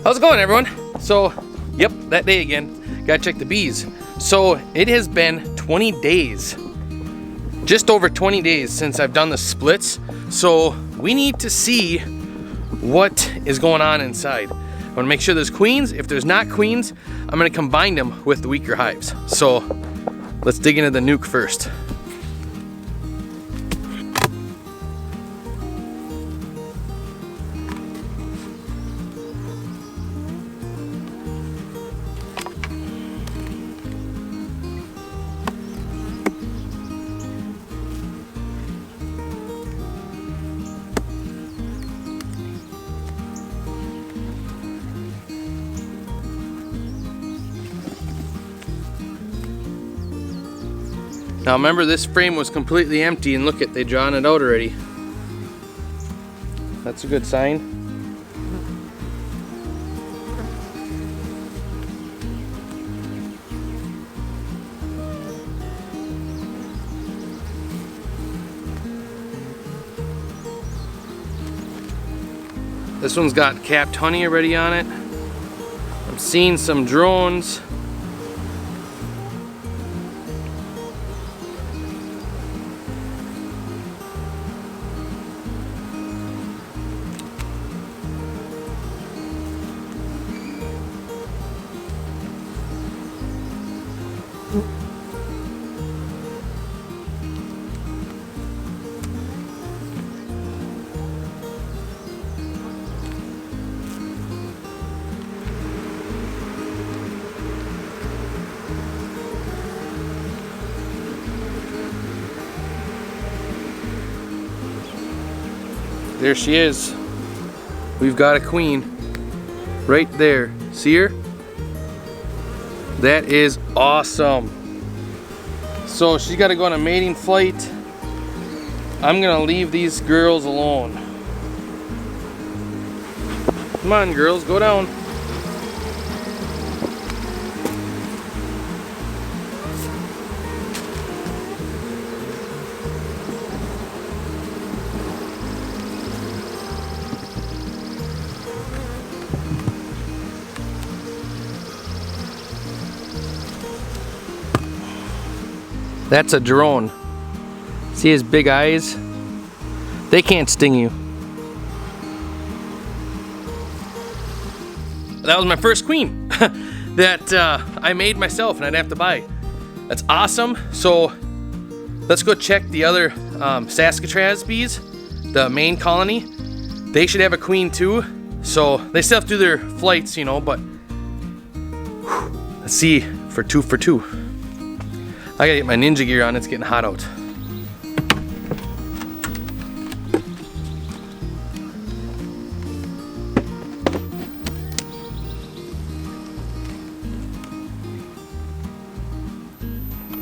How's it going, everyone? So, yep, that day again. Gotta check the bees. So, it has been 20 days. Just over 20 days since I've done the splits. So, we need to see what is going on inside. I wanna make sure there's queens. If there's not queens, I'm gonna combine them with the weaker hives. So, let's dig into the nuke first. Now remember, this frame was completely empty, and look at, they drawn it out already. That's a good sign. This one's got capped honey already on it. I'm seeing some drones. There she is. We've got a queen right there. See her? That is awesome. So she's got to go on a mating flight. I'm gonna leave these girls alone. Come on, girls, go down. That's a drone. See his big eyes? They can't sting you. That was my first queen that I made myself and I didn't have to buy. That's awesome. So let's go check the other Saskatraz bees, the main colony. They should have a queen too. So they still have to do their flights, you know, but let's see for two. I gotta get my ninja gear on, it's getting hot out.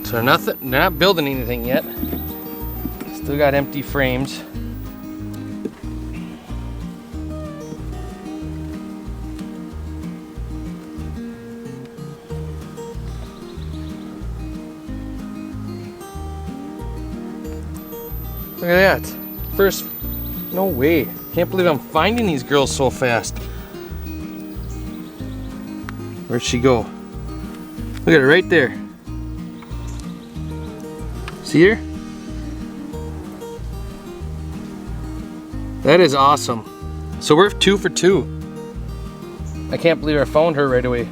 So they're not building anything yet. Still got empty frames. Look at that. First, no way. Can't believe I'm finding these girls so fast. Where'd she go? Look at her right there. See her? That is awesome. So we're 2 for 2. I can't believe I found her right away.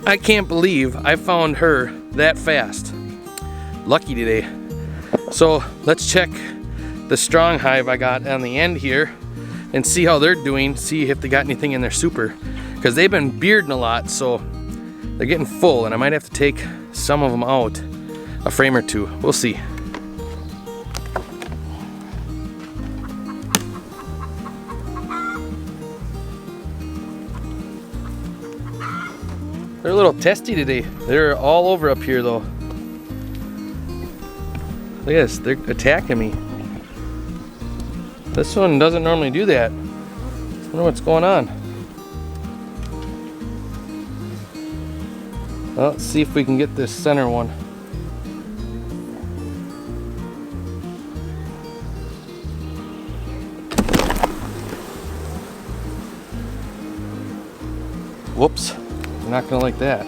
I can't believe I found her that fast. Lucky today. So let's check the strong hive I got on the end here and see how they're doing, see if they got anything in their super. because they've been bearding a lot, so they're getting full, and I might have to take some of them out, a frame or two. We'll see. They're a little testy today. They're all over up here though. Look at this, they're attacking me. This one doesn't normally do that. I wonder what's going on. Well, let's see if we can get this center one. Whoops, you're not gonna like that.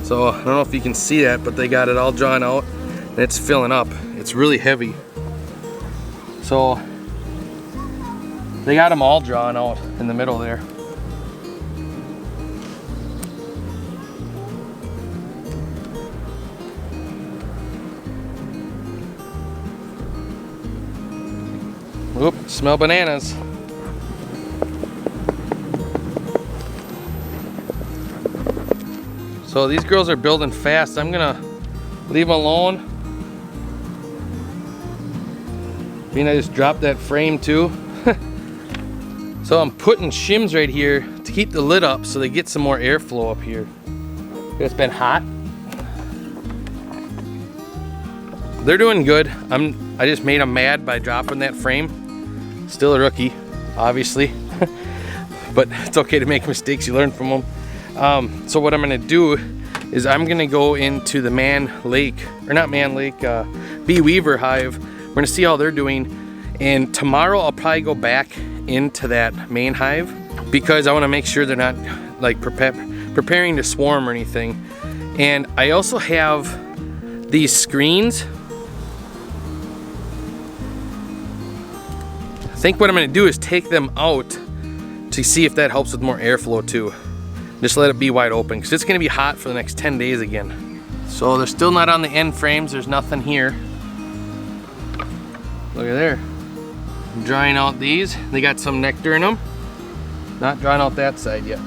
So I don't know if you can see that, but they got it all drawn out and it's filling up. It's really heavy. So they got them all drawn out in the middle there. Oop, smell bananas. So these girls are building fast. I'm gonna leave them alone. I just dropped that frame too. So I'm putting shims right here to keep the lid up so they get some more airflow up here. It's been hot. They're doing good. I just made them mad by dropping that frame. Still a rookie, obviously. But it's okay to make mistakes, you learn from them. So what I'm gonna do is I'm gonna go into the Bee Weaver hive. We're gonna see how they're doing, and tomorrow I'll probably go back into that main hive because I want to make sure they're not like preparing to swarm or anything. And I also have these screens. I think what I'm gonna do is take them out to see if that helps with more airflow too. Just let it be wide open because it's gonna be hot for the next 10 days again. So they're still not on the end frames. There's nothing here. Look at there. I'm drying out these. They got some nectar in them. Not drying out that side yet.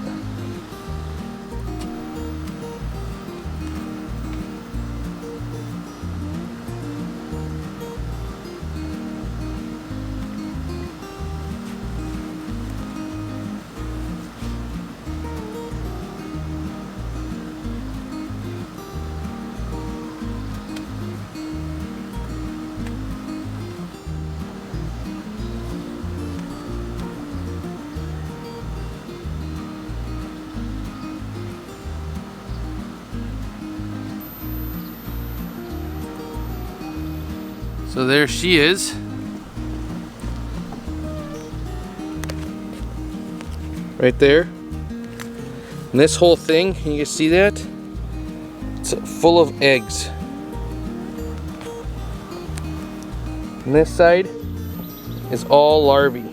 So there she is. Right there. And this whole thing, can you see that? It's full of eggs. And this side is all larvae.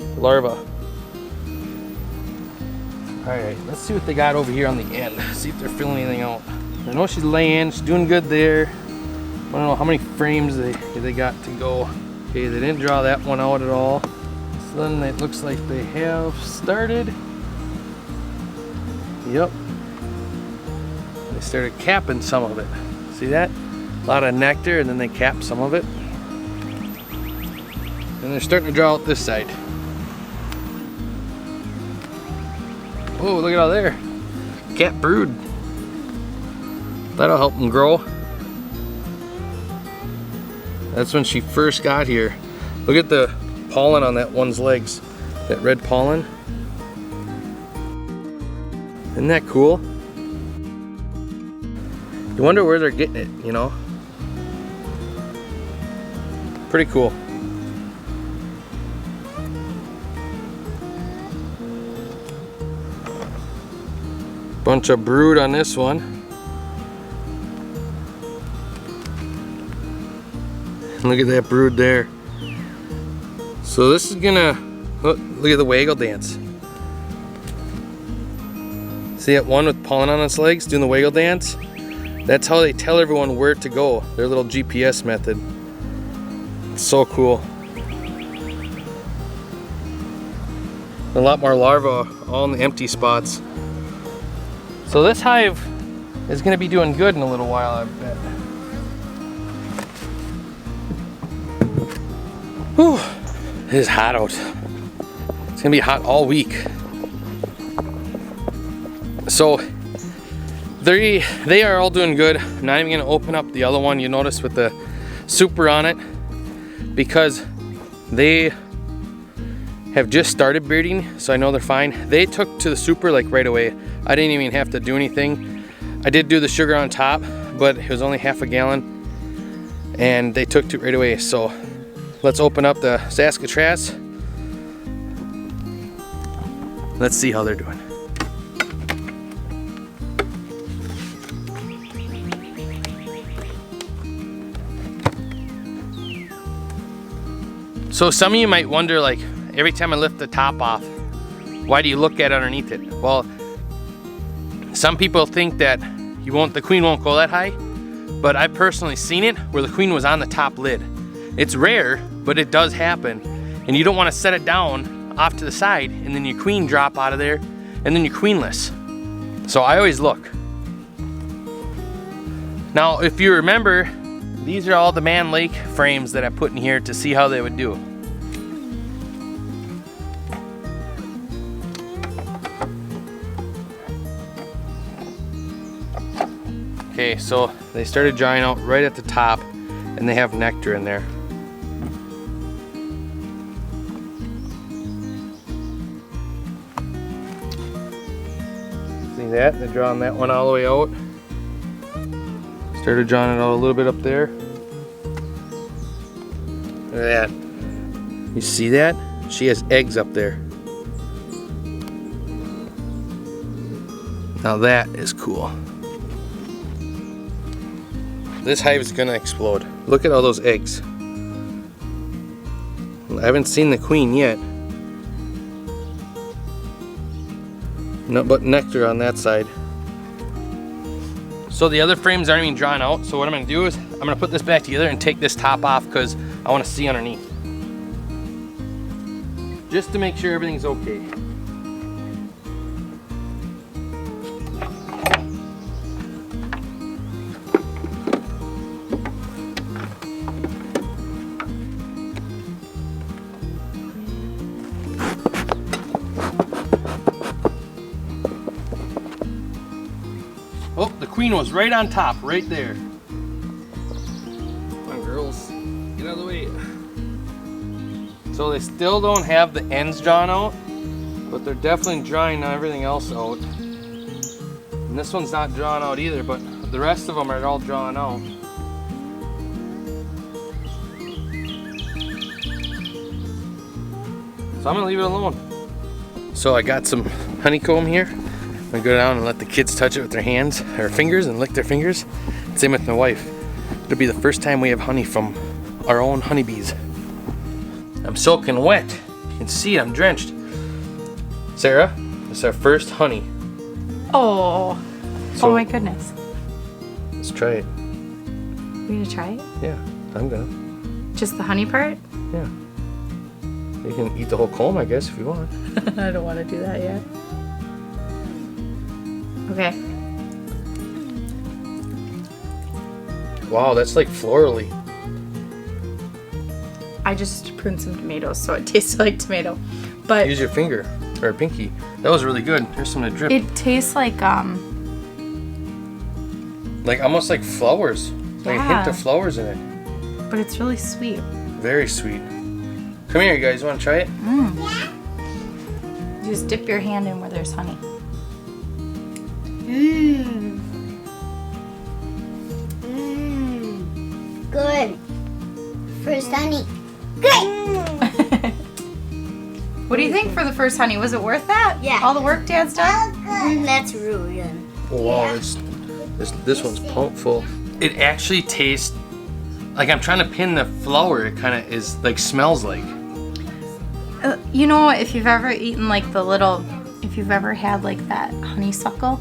Alright, let's see what they got over here on the end. See if they're filling anything out. I know she's laying, she's doing good there. I don't know how many frames they got to go. Okay, they didn't draw that one out at all. So then it looks like they have started. Yep. They started capping some of it. See that? A lot of nectar, and then they cap some of it. And they're starting to draw out this side. Oh, look at all there. Cat brood. That'll help them grow. That's when she first got here. Look at the pollen on that one's legs. That red pollen. Isn't that cool? You wonder where they're getting it, you know? Pretty cool. Bunch of brood on this one. Look at that brood there. So this is gonna, look at the waggle dance. See that one with pollen on its legs doing the waggle dance? That's how they tell everyone where to go. Their little GPS method. It's so cool. A lot more larvae all in the empty spots. So this hive is gonna be doing good in a little while, I bet. Whew, it is hot out. It's gonna be hot all week. So they are all doing good. I'm not even gonna open up the other one you notice with the super on it, because they have just started breeding, so I know they're fine. They took to the super like right away. I didn't even have to do anything. I did do the sugar on top, but it was only half a gallon, and they took to it right away. So let's open up the Saskatraz. Let's see how they're doing. So some of you might wonder, like, every time I lift the top off, why do you look at underneath it? Well, some people think that the queen won't go that high, but I've personally seen it where the queen was on the top lid. It's rare, but it does happen, and you don't want to set it down off to the side and then your queen drop out of there and then you're queenless. So I always look. Now, if you remember, these are all the Man Lake frames that I put in here to see how they would do. Okay, so they started drying out right at the top, and they have nectar in there. See that? They're drawing that one all the way out. Started drawing it out a little bit up there. Look at that. You see that? She has eggs up there. Now that is cool. This hive is gonna explode. Look at all those eggs. I haven't seen the queen yet. No, but nectar on that side. So the other frames aren't even drawn out. So what I'm gonna do is I'm gonna put this back together and take this top off because I wanna see underneath. Just to make sure everything's okay. Oh, the queen was right on top, right there. Come on, girls, get out of the way. So they still don't have the ends drawn out, but they're definitely drawing everything else out. And this one's not drawn out either, but the rest of them are all drawn out. So I'm gonna leave it alone. So I got some honeycomb here. I'm gonna go down and let the kids touch it with their hands or fingers and lick their fingers. Same with my wife. It'll be the first time we have honey from our own honeybees. I'm soaking wet. You can see it, I'm drenched. Sarah, this is our first honey. Oh, So, oh my goodness. Let's try it. You gonna try it? Yeah, I'm gonna. Just the honey part? Yeah. You can eat the whole comb, I guess, if you want. I don't want to do that yet. Okay. Wow, that's like florally. I just pruned some tomatoes, so it tastes like tomato. But Use your finger or pinky. That was really good. Here's some to drip. it tastes like Like almost like flowers. Like a hint Yeah. of flowers in it. but it's really sweet. Very sweet. Come here, you guys. Want to try it? Just dip your hand in where there's honey. Good. First honey. Great. What do you think for the first honey? Was it worth that? Yeah. All the work Dad's done? That's really good. Oh, wow, this one's pumped full. It actually tastes like I'm trying to pin the flower. It kind of is like smells like. You know, if you've ever eaten like if you've ever had like that honeysuckle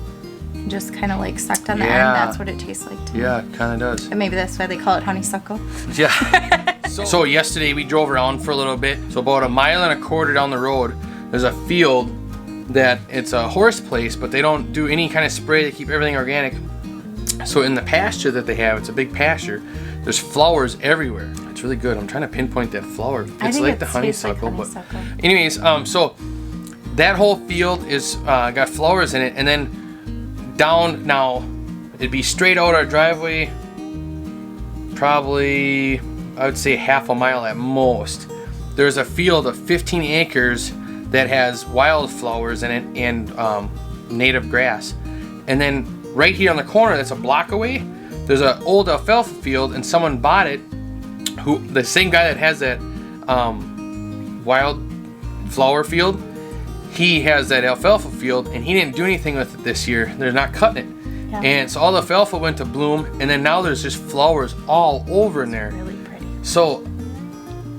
and just kind of like sucked on the end, that's what it tastes like to me. Yeah, it kind of does. And maybe that's why they call it honeysuckle. Yeah. So yesterday we drove around for a little bit. So about 1.25 miles down the road, there's a field that it's a horse place, but they don't do any kind of spray. They keep everything organic. So in the pasture that they have, it's a big pasture. There's flowers everywhere. It's really good. I'm trying to pinpoint that flower. It's like the honeysuckle, but anyways, so that whole field is got flowers in it, and then down now it'd be straight out our driveway, probably I would say half a mile at most. There's a field of 15 acres that has wildflowers in it and native grass, and then right here on the corner, that's a block away, there's an old alfalfa field, and someone bought it. Who the same guy that has that wildflower field, he has that alfalfa field, and he didn't do anything with it this year. They're not cutting it, and so all the alfalfa went to bloom, and then now there's just flowers all over in there. Really pretty. So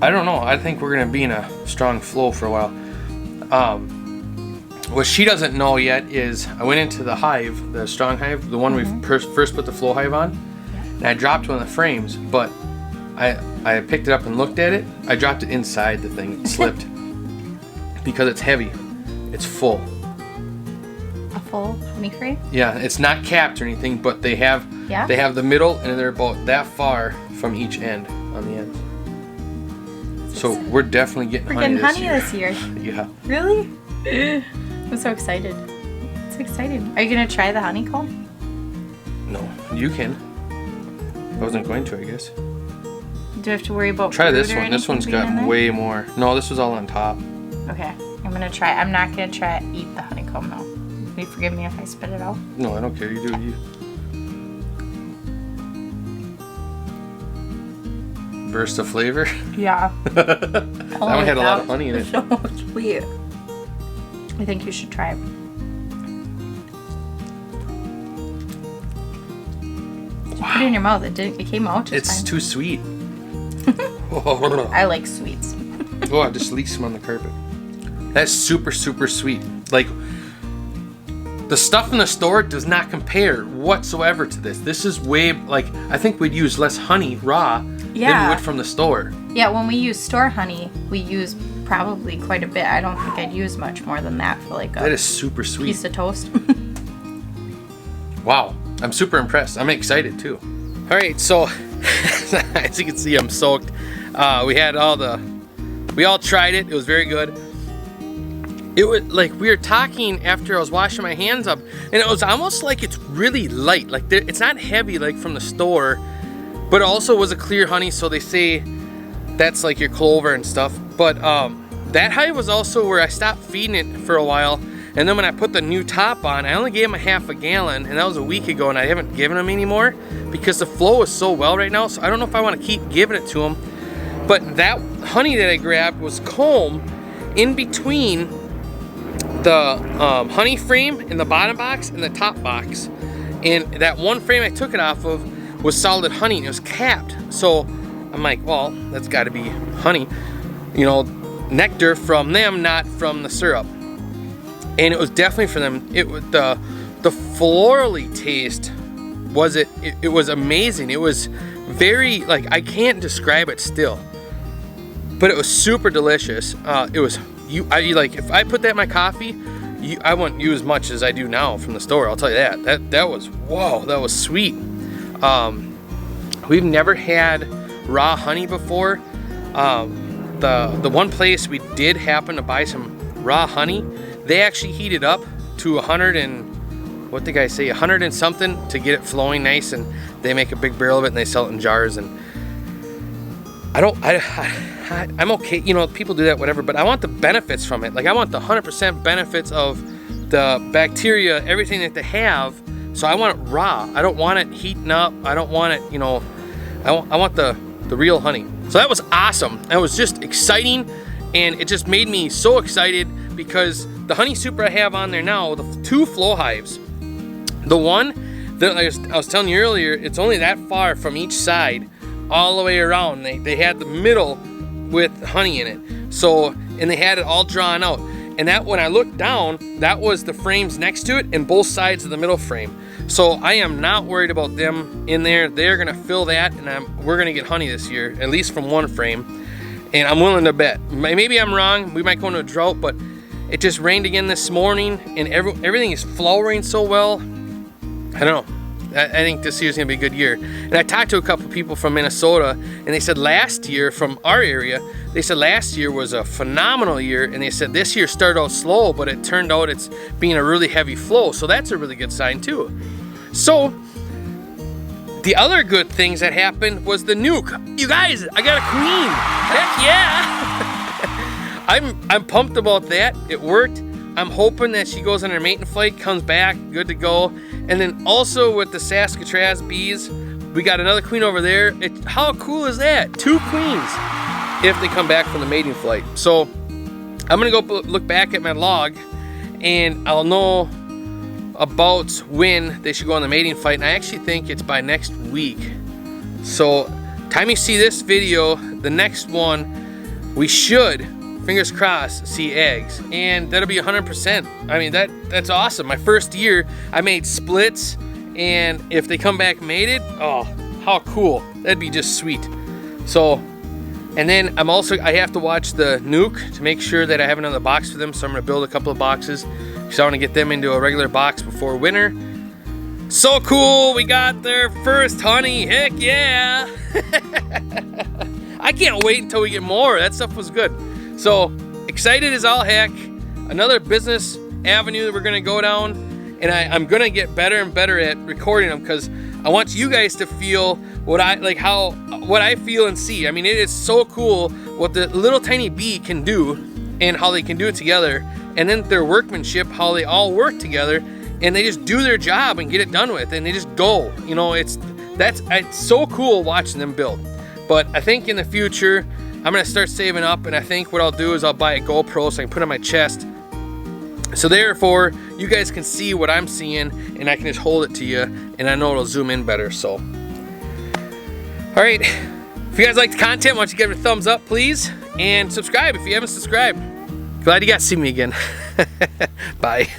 I don't know. I think we're gonna be in a strong flow for a while. What she doesn't know yet is I went into the hive, the strong hive, the one we first put the Flow Hive on, and I dropped one of the frames, but I picked it up and looked at it. I dropped it inside the thing. It slipped because it's heavy. It's full. A full honey frame? Yeah, it's not capped or anything, but they have the middle, and they're about that far from each end on the ends. So we're definitely getting honey this year. Yeah. Really? I'm so excited. It's exciting. Are you gonna try the honeycomb? No, you can. I wasn't going to, I guess. Do I have to worry about try this one? This one's got way more. No, this was all on top. Okay, I'm gonna try. I'm not gonna try to eat the honeycomb though. Will you forgive me if I spit it out? No, I don't care. You do you. Burst of flavor. Yeah. That one had a lot of honey in it. So sweet. I think you should try it. Wow. Put it in your mouth. It came out just It's fine. too sweet. I like sweets. Oh, I just leaked some on the carpet. That's super, super sweet. Like, the stuff in the store does not compare whatsoever to this. This is way, like, I think we'd use less honey raw than we would from the store. Yeah, when we use store honey, we use probably quite a bit. I don't think I'd use much more than that for like that is super sweet. Piece of toast. Wow, I'm super impressed. I'm excited too. All right, so as you can see, I'm soaked. We all tried it. It was very good. It was like we were talking after I was washing my hands up, and it was almost like it's really light. Like it's not heavy like from the store, but it also was a clear honey. So they say that's like your clover and stuff. But that hive was also where I stopped feeding it for a while, and then when I put the new top on, I only gave him a half a gallon, and that was a week ago, and I haven't given him anymore because the flow is so well right now. So I don't know if I want to keep giving it to him. But that honey that I grabbed was comb in between the honey frame in the bottom box and the top box, and that one frame I took it off of was solid honey, and it was capped. So I'm like, well, that's got to be honey, you know, nectar from them, not from the syrup. And it was definitely for them. It was the florally taste was it was amazing. It was very, like, I can't describe it still, but it was super delicious. It was like if I put that in my coffee, I wouldn't use as much as I do now from the store. I'll tell you that. That was, whoa, that was sweet. We've never had raw honey before. The one place we did happen to buy some raw honey, they actually heat it up to 100 and what the guy say, 100 and something to get it flowing nice, and they make a big barrel of it and they sell it in jars. And I'm okay, you know, people do that, whatever, but I want the benefits from it. Like, I want the 100% benefits of the bacteria, everything that they have. So I want it raw. I don't want it heating up. I don't want it, you know, I want the real honey. So that was awesome. That was just exciting, and it just made me so excited because the honey super I have on there now, the 2 Flow Hives, the one that I was telling you earlier, it's only that far from each side, all the way around. They had the middle with honey in it. So, and they had it all drawn out. And that, when I looked down, that was the frames next to it and both sides of the middle frame. So I am not worried about them in there. They're gonna fill that, and we're gonna get honey this year, at least from one frame. And I'm willing to bet. Maybe I'm wrong. We might go into a drought, but It just rained again this morning, and everything is flowering so well. I don't know. I think this year's gonna be a good year. And I talked to a couple people from Minnesota, and they said last year, from our area, they said last year was a phenomenal year, and they said this year started out slow, but it turned out it's being a really heavy flow, so that's a really good sign too. So, the other good things that happened was the nuke. You guys, I got a queen. Heck yeah! I'm pumped about that. It worked. I'm hoping that she goes on her mating flight, comes back, good to go. And then also with the Saskatraz bees, we got another queen over there. How cool is that? 2 queens if they come back from the mating flight. So I'm gonna go look back at my log, and I'll know about when they should go on the mating flight. And I actually think it's by next week. So time you see this video, the next one, we should, fingers crossed, see eggs, and that'll be 100%. I mean, that's awesome. My first year, I made splits, and if they come back mated, oh, how cool. That'd be just sweet. So, and then I have to watch the nuke to make sure that I have another box for them, so I'm gonna build a couple of boxes, because I wanna get them into a regular box before winter. So cool, we got their first honey, heck yeah. I can't wait until we get more. That stuff was good. So excited as all heck. Another business avenue that we're gonna go down, and I'm gonna get better and better at recording them, because I want you guys to feel what I feel and see. I mean, it is so cool what the little tiny bee can do and how they can do it together, and then their workmanship, how they all work together, and they just do their job and get it done with, and they just go. You know, it's so cool watching them build. But I think in the future, I'm gonna start saving up, and I think what I'll do is I'll buy a GoPro so I can put it on my chest. So therefore, you guys can see what I'm seeing, and I can just hold it to you, and I know it'll zoom in better, so. All right, if you guys like the content, why don't you give it a thumbs up, please, and subscribe if you haven't subscribed. Glad you got to see me again. Bye.